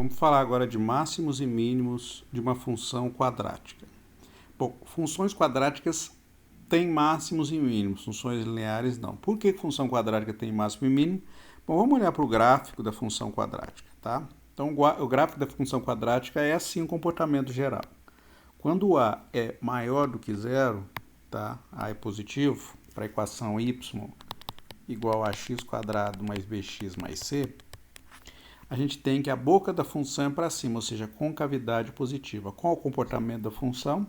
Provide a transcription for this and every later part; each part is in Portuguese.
vamos falar agora de máximos e mínimos de uma função quadrática. Bom, funções quadráticas têm máximos e mínimos, funções lineares não. Por que função quadrática tem máximo e mínimo? Bom, vamos olhar para o gráfico da função quadrática, tá? Então, o gráfico da função quadrática é assim o comportamento geral. Quando a é maior do que zero, tá? A é positivo, para a equação y igual a x² mais bx mais c, a gente tem que a boca da função é para cima, ou seja, concavidade positiva. Qual o comportamento da função?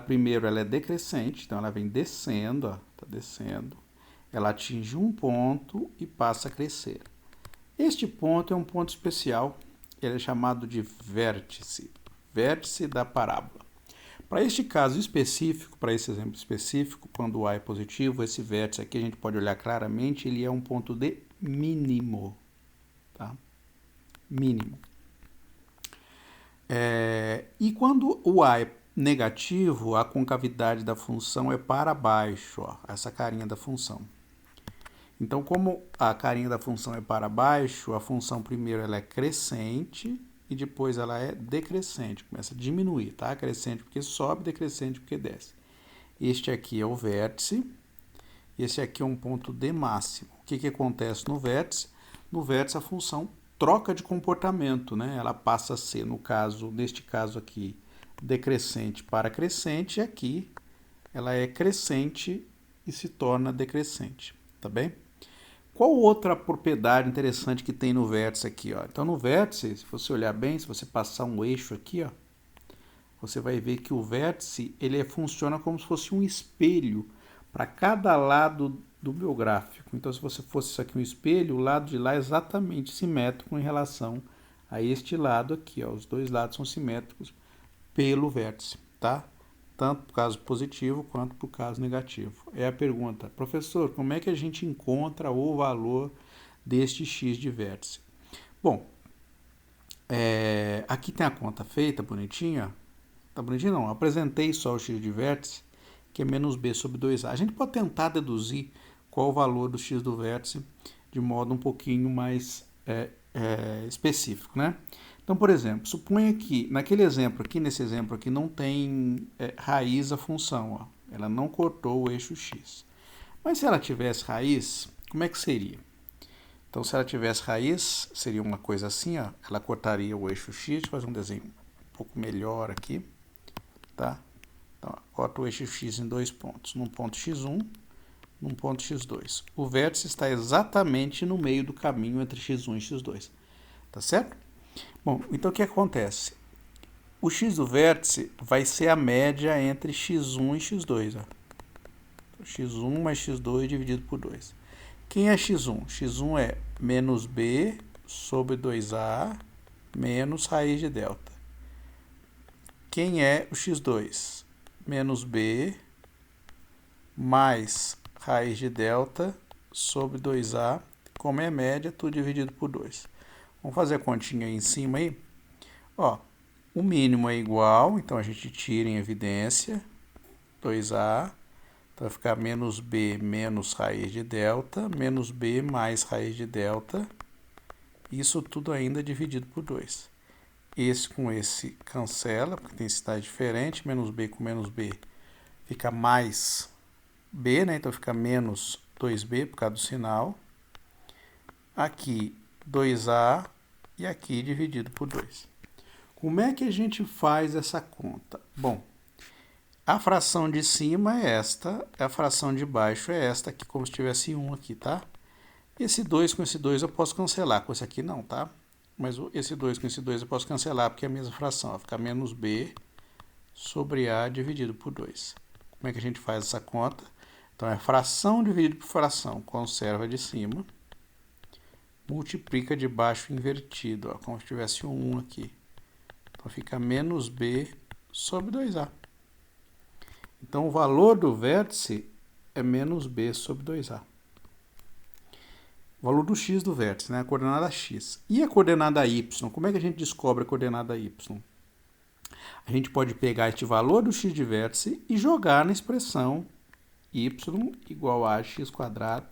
Primeiro ela é decrescente, então ela vem descendo, ó, tá descendo. Ela atinge um ponto e passa a crescer. Este ponto é um ponto especial, ele é chamado de vértice, vértice da parábola. Para este caso específico, para esse exemplo específico, quando A é positivo, esse vértice aqui a gente pode olhar claramente, ele é um ponto de mínimo, tá? Mínimo. E quando o A é negativo, a concavidade da função é para baixo, ó, essa carinha da função. Então, como a carinha da função é para baixo, a função primeiro ela é crescente e depois ela é decrescente, começa a diminuir, tá? Crescente porque sobe, decrescente porque desce. Este aqui é o vértice, esse aqui é um ponto de máximo. O que acontece no vértice? No vértice a função troca de comportamento, né? Ela passa a ser, neste caso aqui, decrescente para crescente, e aqui ela é crescente e se torna decrescente, tá bem? Qual outra propriedade interessante que tem no vértice aqui, ó? Então, no vértice, se você olhar bem, se você passar um eixo aqui, ó, você vai ver que o vértice, ele funciona como se fosse um espelho para cada lado do meu gráfico. Então, se você fosse isso aqui um espelho, o lado de lá é exatamente simétrico em relação a este lado aqui, ó. Os dois lados são simétricos pelo vértice, tá? Tanto para o caso positivo quanto para o caso negativo. É a pergunta, professor, como é que a gente encontra o valor deste x de vértice? Bom, aqui tem a conta feita, bonitinha. Tá bonitinho? Não, apresentei só o x de vértice, que é menos b sobre 2a. A gente pode tentar deduzir qual o valor do x do vértice de modo um pouquinho mais específico, né? Então, por exemplo, suponha que nesse exemplo aqui, não tem raiz a função, ó. Ela não cortou o eixo x. Mas se ela tivesse raiz, como é que seria? Então, se ela tivesse raiz, seria uma coisa assim, ó. Ela cortaria o eixo x, deixa eu fazer um desenho um pouco melhor aqui, tá? Então, corta o eixo x em dois pontos, num ponto x1, num ponto x2. O vértice está exatamente no meio do caminho entre x1 e x2, tá certo? Bom, então o que acontece? O x do vértice vai ser a média entre x1 e x2. Ó. x1 mais x2 dividido por 2. Quem é x1? x1 é menos b sobre 2a menos raiz de delta. Quem é o x2? Menos b mais raiz de delta sobre 2a, como é média, tudo dividido por 2. Vamos fazer a continha aí em cima aí. Ó, o mínimo é igual, então a gente tira em evidência 2a, então vai ficar menos b menos raiz de delta, menos b mais raiz de delta, isso tudo ainda dividido por 2. Esse com esse cancela, porque tem densidade diferente, menos b com menos b fica mais b, né? Então fica menos 2b por causa do sinal. Aqui 2a e aqui dividido por 2. Como é que a gente faz essa conta? Bom, a fração de cima é esta, a fração de baixo é esta, aqui como se tivesse 1 aqui, tá? Esse 2 com esse 2 eu posso cancelar, com esse aqui não, tá? Mas esse 2 com esse 2 eu posso cancelar, porque é a mesma fração, vai ficar menos b sobre a dividido por 2. Como é que a gente faz essa conta? Então, é fração dividido por fração, conserva de cima, multiplica de baixo invertido, ó, como se tivesse um 1 aqui. Então, fica menos b sobre 2a. Então, o valor do vértice é menos b sobre 2a. O valor do x do vértice, né? A coordenada x. E a coordenada y? Como é que a gente descobre a coordenada y? A gente pode pegar este valor do x de vértice e jogar na expressão y igual a x²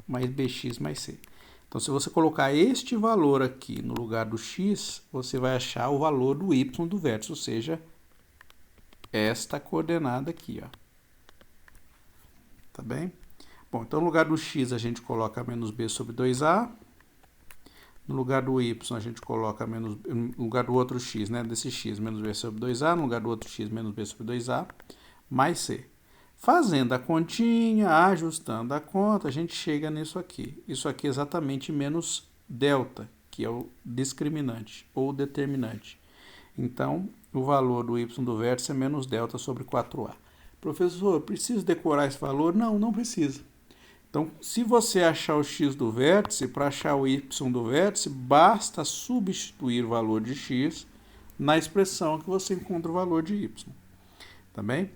mais bx mais c. Então, se você colocar este valor aqui no lugar do x, você vai achar o valor do y do vértice, ou seja, esta coordenada aqui, ó. Tá bem? Bom, então no lugar do x a gente coloca menos b sobre 2a. No lugar do y a gente coloca menos... No lugar do outro x, né? Desse x, menos b sobre 2a. No lugar do outro x, menos b sobre 2a. Mais c. Fazendo a continha, ajustando a conta, a gente chega nisso aqui. Isso aqui é exatamente menos delta, que é o discriminante ou determinante. Então, o valor do y do vértice é menos delta sobre 4a. Professor, preciso decorar esse valor? Não, não precisa. Então, se você achar o x do vértice, para achar o y do vértice, basta substituir o valor de x na expressão que você encontra o valor de y. Tá bem?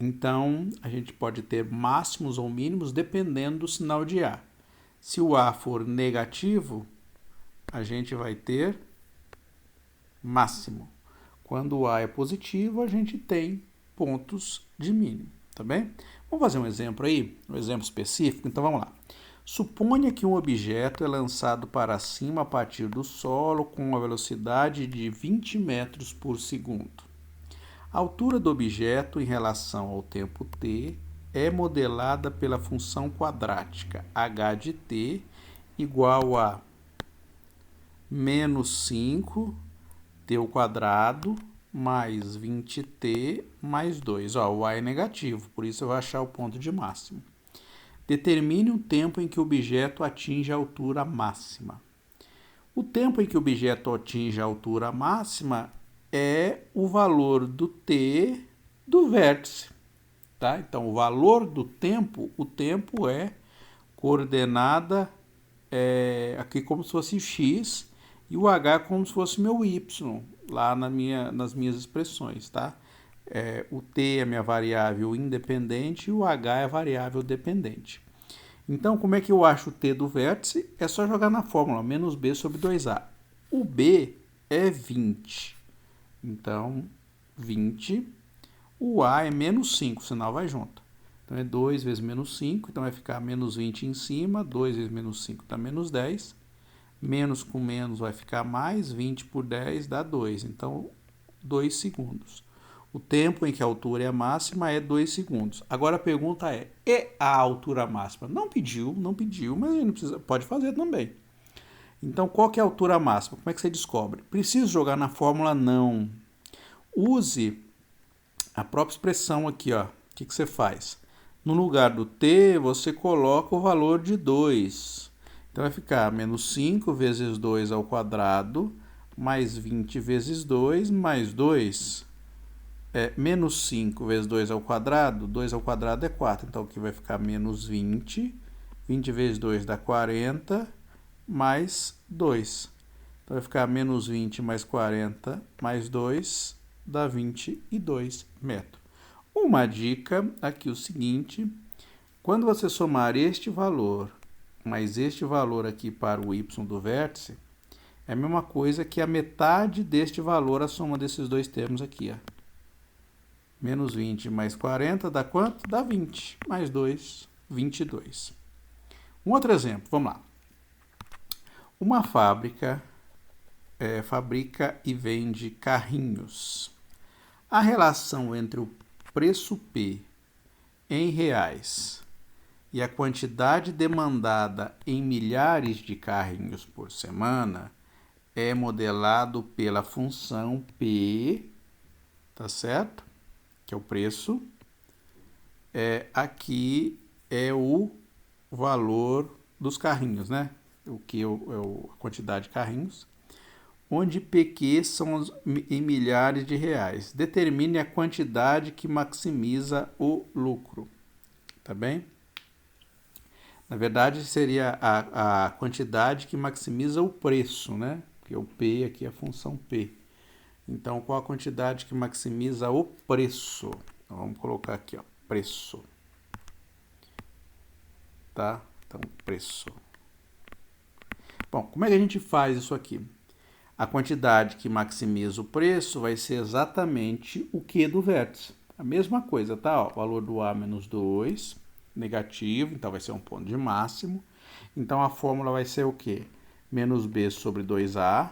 Então, a gente pode ter máximos ou mínimos dependendo do sinal de A. Se o A for negativo, a gente vai ter máximo. Quando o A é positivo, a gente tem pontos de mínimo, tá bem? Vamos fazer um exemplo aí, um exemplo específico? Então, vamos lá. Suponha que um objeto é lançado para cima a partir do solo com uma velocidade de 20 metros por segundo. A altura do objeto em relação ao tempo t é modelada pela função quadrática h de t igual a menos 5 t ao quadrado mais 20t mais 2. Ó, o a é negativo, por isso eu vou achar o ponto de máximo. Determine o tempo em que o objeto atinge a altura máxima. O tempo em que o objeto atinge a altura máxima é o valor do t do vértice, tá? Então, o valor do tempo, o tempo é coordenada aqui como se fosse x e o h como se fosse meu y, lá nas minhas expressões, tá? O t é minha variável independente e o h é a variável dependente. Então, como é que eu acho o t do vértice? É só jogar na fórmula, menos b sobre 2a. O b é 20. Então, 20. O A é menos 5, o sinal vai junto. Então, é 2 vezes menos 5, então vai ficar menos 20 em cima. 2 vezes menos 5 dá menos 10. Menos com menos vai ficar mais. 20 por 10 dá 2. Então, 2 segundos. O tempo em que a altura é máxima é 2 segundos. Agora a pergunta é, e a altura máxima? Não pediu, mas ele não precisa, pode fazer também. Então, qual que é a altura máxima? Como é que você descobre? Preciso jogar na fórmula? Não. Use a própria expressão aqui, ó. O que você faz? No lugar do t, você coloca o valor de 2. Então, vai ficar menos 5 vezes 2 ao quadrado, mais 20 vezes 2, mais 2. Menos 5 vezes 2 ao quadrado, 2 ao quadrado é 4. Então, aqui vai ficar menos 20. 20 vezes 2 dá 40. Mais 2. Então, vai ficar menos 20 mais 40 mais 2 dá 22 metros. Uma dica aqui é o seguinte, quando você somar este valor mais este valor aqui para o y do vértice, é a mesma coisa que a metade deste valor, a soma desses dois termos aqui. Ó. Menos 20 mais 40 dá quanto? Dá 20. Mais 2, 22. Um outro exemplo, vamos lá. Uma fábrica fabrica e vende carrinhos. A relação entre o preço P em reais e a quantidade demandada em milhares de carrinhos por semana é modelado pela função P, tá certo? Que é o preço. Aqui é o valor dos carrinhos, né? O que é a quantidade de carrinhos, onde PQ são em milhares de reais. Determine a quantidade que maximiza o lucro, tá bem? Na verdade, seria a quantidade que maximiza o preço, né? Porque o P aqui é a função P. Então, qual a quantidade que maximiza o preço? Então, vamos colocar aqui, ó, preço. Tá? Então, preço. Bom, como é que a gente faz isso aqui? A quantidade que maximiza o preço vai ser exatamente o Q do vértice. A mesma coisa, tá? Ó, valor do A menos 2, negativo, então vai ser um ponto de máximo. Então a fórmula vai ser o quê? Menos b sobre 2a.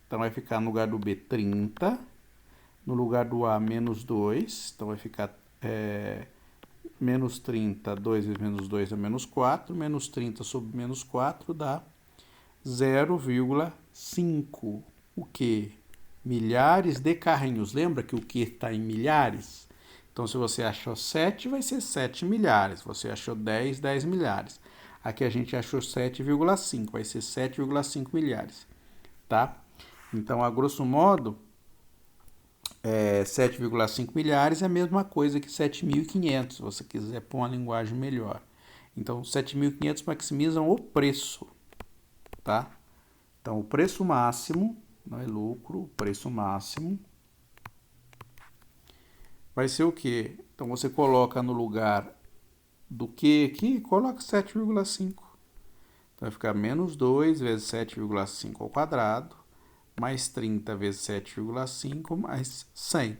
Então vai ficar no lugar do b 30. No lugar do a, menos 2. Então vai ficar menos 30, 2 vezes menos 2 é menos 4. Menos 30 sobre menos 4 dá 0,5. O quê? Milhares de carrinhos. Lembra que o que está em milhares? Então, se você achou 7, vai ser 7 milhares. Você achou 10, 10 milhares. Aqui a gente achou 7,5, vai ser 7,5 milhares, tá? Então, a grosso modo, 7,5 milhares é a mesma coisa que 7.500, se você quiser pôr uma linguagem melhor. Então, 7.500 maximizam o preço, tá? Então, o preço máximo, não é lucro, o preço máximo vai ser o quê? Então, você coloca no lugar do que aqui, coloca 7,5. Então, vai ficar menos 2 vezes 7,5 ao quadrado, mais 30 vezes 7,5, mais 100.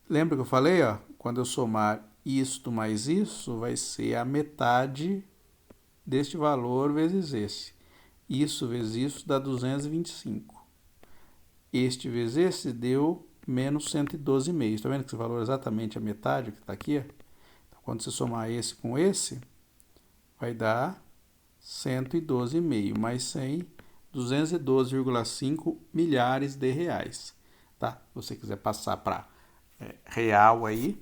Lembra que eu falei, ó? Quando eu somar isto mais isso, vai ser a metade deste valor vezes esse. Isso vezes isso dá 225. Este vezes esse deu menos 112,5. Está vendo que esse valor é exatamente a metade que está aqui? Então, quando você somar esse com esse, vai dar 112,5 mais 100, 212,5 milhares de reais. Tá? Se você quiser passar para real aí,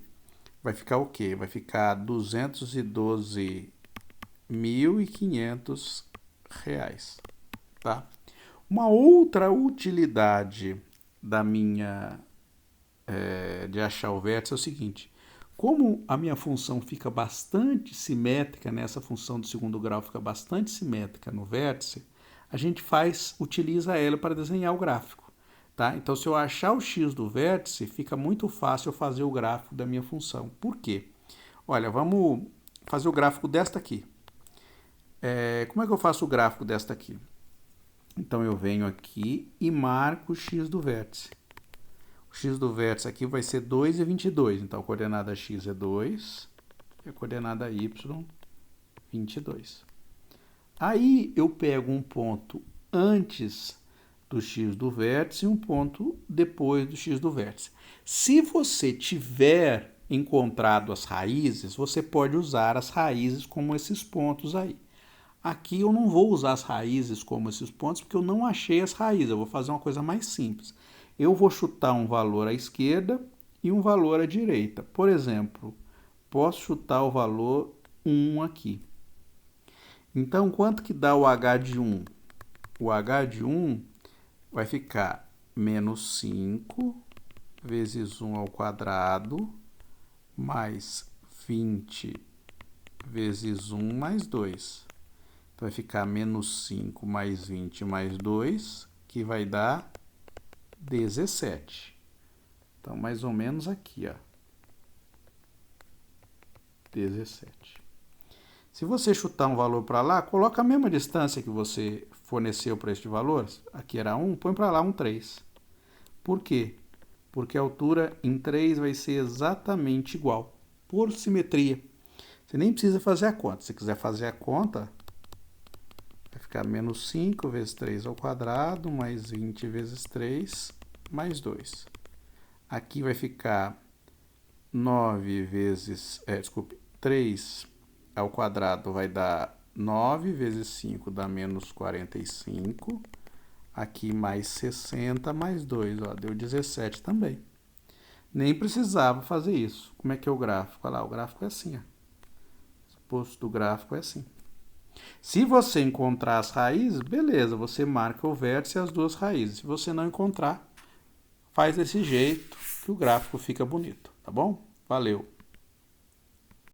vai ficar o quê? Vai ficar 212.500 reais. Tá? Uma outra utilidade da minha de achar o vértice é o seguinte: como a minha função fica bastante simétrica, essa função do segundo grau fica bastante simétrica no vértice, a gente utiliza ela para desenhar o gráfico. Tá? Então, se eu achar o x do vértice, fica muito fácil eu fazer o gráfico da minha função. Por quê? Olha, vamos fazer o gráfico desta aqui. Como é que eu faço o gráfico desta aqui? Então, eu venho aqui e marco o x do vértice. O x do vértice aqui vai ser 2 e 22. Então, a coordenada x é 2 e a coordenada y, 22. Aí, eu pego um ponto antes do x do vértice e um ponto depois do x do vértice. Se você tiver encontrado as raízes, você pode usar as raízes como esses pontos aí. Aqui eu não vou usar as raízes como esses pontos, porque eu não achei as raízes. Eu vou fazer uma coisa mais simples. Eu vou chutar um valor à esquerda e um valor à direita. Por exemplo, posso chutar o valor 1 aqui. Então, quanto que dá o h de 1? O h de 1 vai ficar menos 5 vezes 1 ao quadrado, mais 20 vezes 1 mais 2. Então, vai ficar menos 5 mais 20 mais 2, que vai dar 17. Então, mais ou menos aqui, ó. 17. Se você chutar um valor para lá, coloca a mesma distância que você forneceu para este valor. Aqui era 1, põe para lá um 3. Por quê? Porque a altura em 3 vai ser exatamente igual, por simetria. Você nem precisa fazer a conta. Se quiser fazer a conta, vai ficar menos 5 vezes 3 ao quadrado, mais 20 vezes 3, mais 2. Aqui vai ficar 9 vezes... 3 ao quadrado vai dar 9 vezes 5 dá menos 45. Aqui mais 60 mais 2, ó, deu 17 também. Nem precisava fazer isso. Como é que é o gráfico? Olha lá, o gráfico é assim, ó. O posto do gráfico é assim. Se você encontrar as raízes, beleza, você marca o vértice e as duas raízes. Se você não encontrar, faz desse jeito que o gráfico fica bonito, tá bom? Valeu!